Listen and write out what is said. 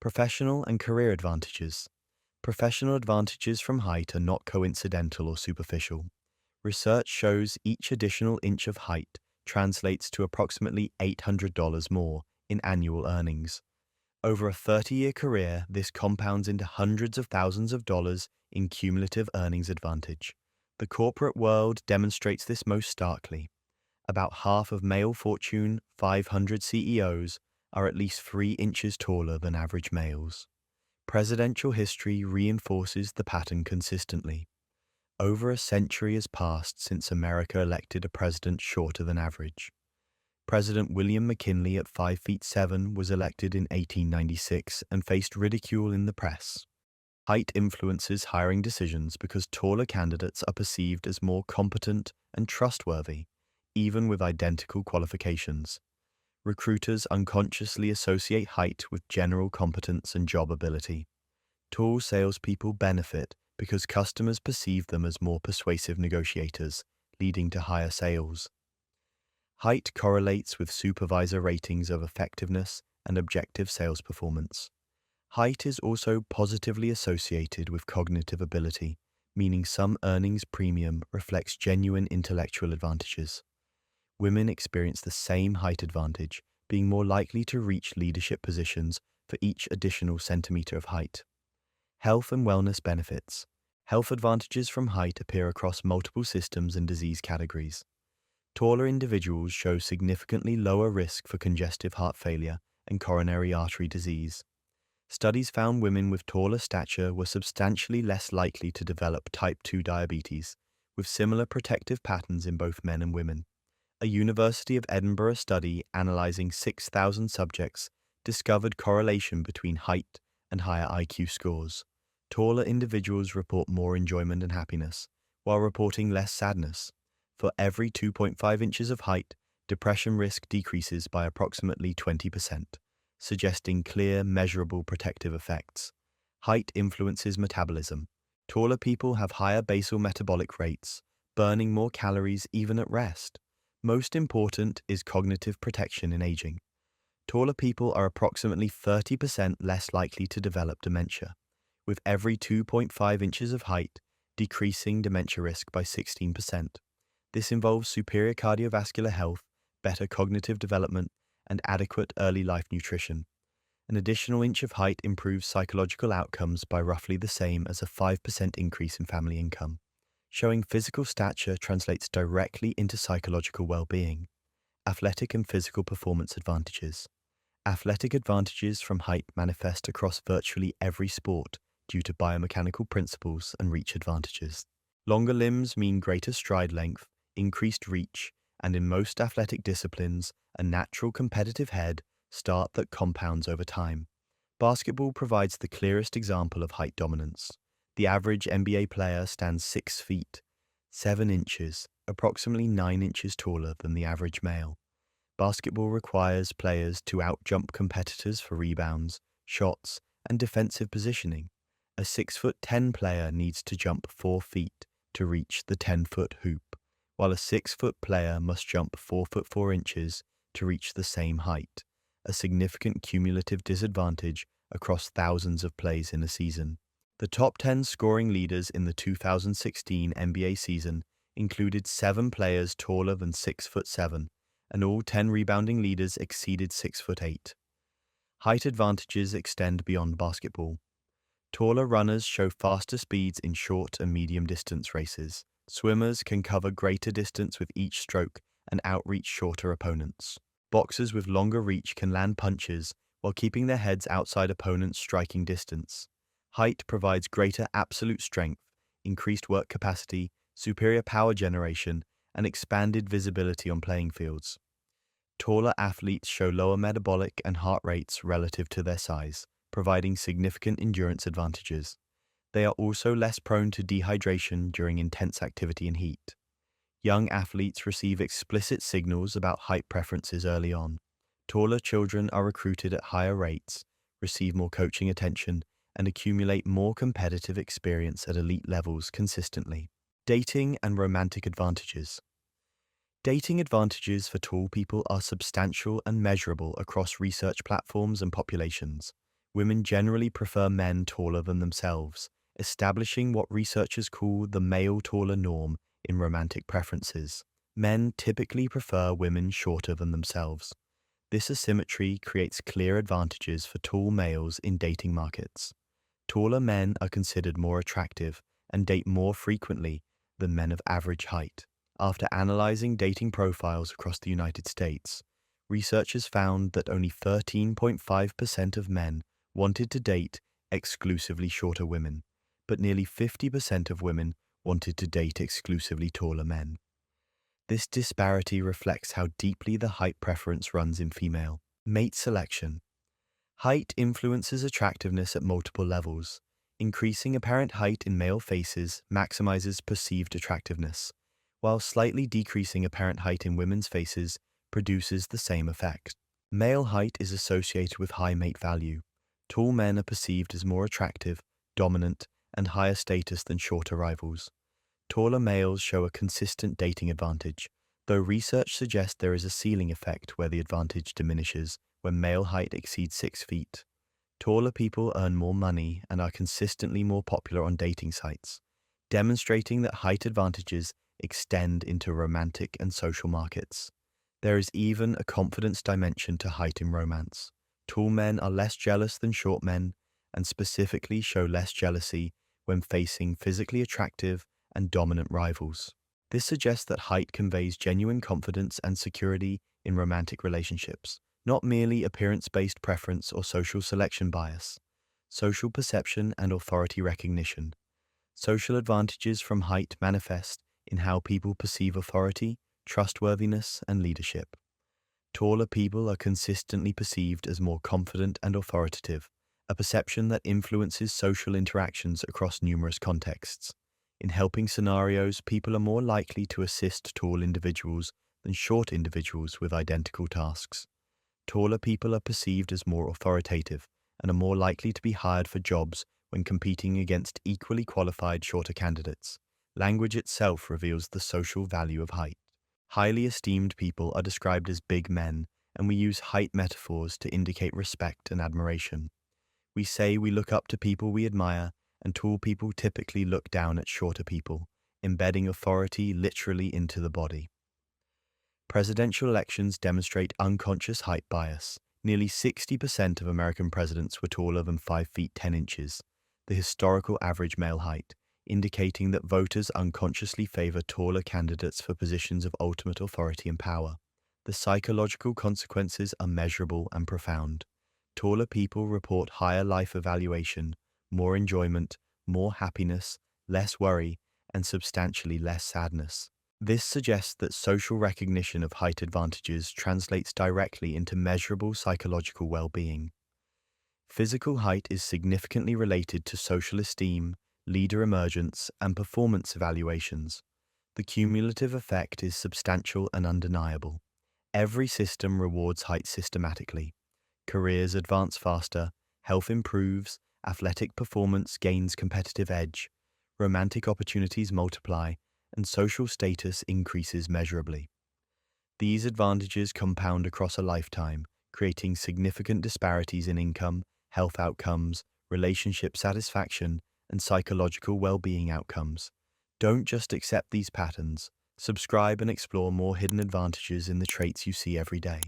Professional and career advantages. Professional advantages from height are not coincidental or superficial. Research shows each additional inch of height translates to approximately $800 more in annual earnings. Over a 30-year career, this compounds into hundreds of thousands of dollars in cumulative earnings advantage. The corporate world demonstrates this most starkly. About half of male Fortune 500 CEOs are at least 3 inches taller than average males. Presidential history reinforces the pattern consistently. Over a century has passed since America elected a president shorter than average. President William McKinley at 5 feet 7 was elected in 1896 and faced ridicule in the press. Height influences hiring decisions because taller candidates are perceived as more competent and trustworthy, even with identical qualifications. Recruiters unconsciously associate height with general competence and job ability. Tall salespeople benefit because customers perceive them as more persuasive negotiators, leading to higher sales. Height correlates with supervisor ratings of effectiveness and objective sales performance. Height is also positively associated with cognitive ability, meaning some earnings premium reflects genuine intellectual advantages. Women experience the same height advantage, being more likely to reach leadership positions for each additional centimeter of height. Health and wellness benefits. Health advantages from height appear across multiple systems and disease categories. Taller individuals show significantly lower risk for congestive heart failure and coronary artery disease. Studies found women with taller stature were substantially less likely to develop type 2 diabetes, with similar protective patterns in both men and women. A University of Edinburgh study analyzing 6,000 subjects discovered correlation between height and higher IQ scores. Taller individuals report more enjoyment and happiness, while reporting less sadness. For every 2.5 inches of height, depression risk decreases by approximately 20%, suggesting clear, measurable protective effects. Height influences metabolism. Taller people have higher basal metabolic rates, burning more calories even at rest. Most important is cognitive protection in aging. Taller people are approximately 30% less likely to develop dementia, with every 2.5 inches of height decreasing dementia risk by 16%. This involves superior cardiovascular health, better cognitive development, and adequate early life nutrition. An additional inch of height improves psychological outcomes by roughly the same as a 5% increase in family income. Showing physical stature translates directly into psychological well-being. Athletic and physical performance advantages. Athletic advantages from height manifest across virtually every sport due to biomechanical principles and reach advantages. Longer limbs mean greater stride length, increased reach, and in most athletic disciplines, a natural competitive head start that compounds over time. Basketball provides the clearest example of height dominance. The average NBA player stands 6 feet, 7 inches, approximately 9 inches taller than the average male. Basketball requires players to outjump competitors for rebounds, shots, and defensive positioning. A 6'10" player needs to jump 4 feet to reach the 10-foot hoop, while a 6-foot player must jump 4'4" to reach the same height, a significant cumulative disadvantage across thousands of plays in a season. The top 10 scoring leaders in the 2016 NBA season included 7 players taller than 6'7", and all 10 rebounding leaders exceeded 6'8". Height advantages extend beyond basketball. Taller runners show faster speeds in short and medium distance races. Swimmers can cover greater distance with each stroke and outreach shorter opponents. Boxers with longer reach can land punches while keeping their heads outside opponents' striking distance. Height provides greater absolute strength, increased work capacity, superior power generation, and expanded visibility on playing fields. Taller athletes show lower metabolic and heart rates relative to their size, providing significant endurance advantages. They are also less prone to dehydration during intense activity and heat. Young athletes receive explicit signals about height preferences early on. Taller children are recruited at higher rates, receive more coaching attention, and accumulate more competitive experience at elite levels consistently. Dating and romantic advantages. Dating advantages for tall people are substantial and measurable across research platforms and populations. Women generally prefer men taller than themselves, establishing what researchers call the male taller norm in romantic preferences. Men typically prefer women shorter than themselves. This asymmetry creates clear advantages for tall males in dating markets. Taller men are considered more attractive and date more frequently than men of average height. After analyzing dating profiles across the United States, researchers found that only 13.5% of men wanted to date exclusively shorter women, but nearly 50% of women wanted to date exclusively taller men. This disparity reflects how deeply the height preference runs in female mate selection. Height influences attractiveness at multiple levels. Increasing apparent height in male faces maximizes perceived attractiveness, while slightly decreasing apparent height in women's faces produces the same effect. Male height is associated with high mate value. Tall men are perceived as more attractive, dominant, and higher status than shorter rivals. Taller males show a consistent dating advantage, though research suggests there is a ceiling effect where the advantage diminishes when male height exceeds 6 feet. Taller people earn more money and are consistently more popular on dating sites, demonstrating that height advantages extend into romantic and social markets. There is even a confidence dimension to height in romance. Tall men are less jealous than short men, and specifically show less jealousy when facing physically attractive and dominant rivals. This suggests that height conveys genuine confidence and security in romantic relationships, not merely appearance-based preference or social selection bias. Social perception and authority recognition. Social advantages from height manifest in how people perceive authority, trustworthiness, and leadership. Taller people are consistently perceived as more confident and authoritative, a perception that influences social interactions across numerous contexts. In helping scenarios, people are more likely to assist tall individuals than short individuals with identical tasks. Taller people are perceived as more authoritative and are more likely to be hired for jobs when competing against equally qualified shorter candidates. Language itself reveals the social value of height. Highly esteemed people are described as big men, and we use height metaphors to indicate respect and admiration. We say we look up to people we admire, and tall people typically look down at shorter people, embedding authority literally into the body. Presidential elections demonstrate unconscious height bias. Nearly 60% of American presidents were taller than 5 feet 10 inches, the historical average male height, indicating that voters unconsciously favor taller candidates for positions of ultimate authority and power. The psychological consequences are measurable and profound. Taller people report higher life evaluation, more enjoyment, more happiness, less worry, and substantially less sadness. This suggests that social recognition of height advantages translates directly into measurable psychological well-being. Physical height is significantly related to social esteem, leader emergence, and performance evaluations. The cumulative effect is substantial and undeniable. Every system rewards height systematically. Careers advance faster, health improves, athletic performance gains competitive edge, romantic opportunities multiply, and social status increases measurably. These advantages compound across a lifetime, creating significant disparities in income, health outcomes, relationship satisfaction, and psychological well-being outcomes. Don't just accept these patterns. Subscribe and explore more hidden advantages in the traits you see every day.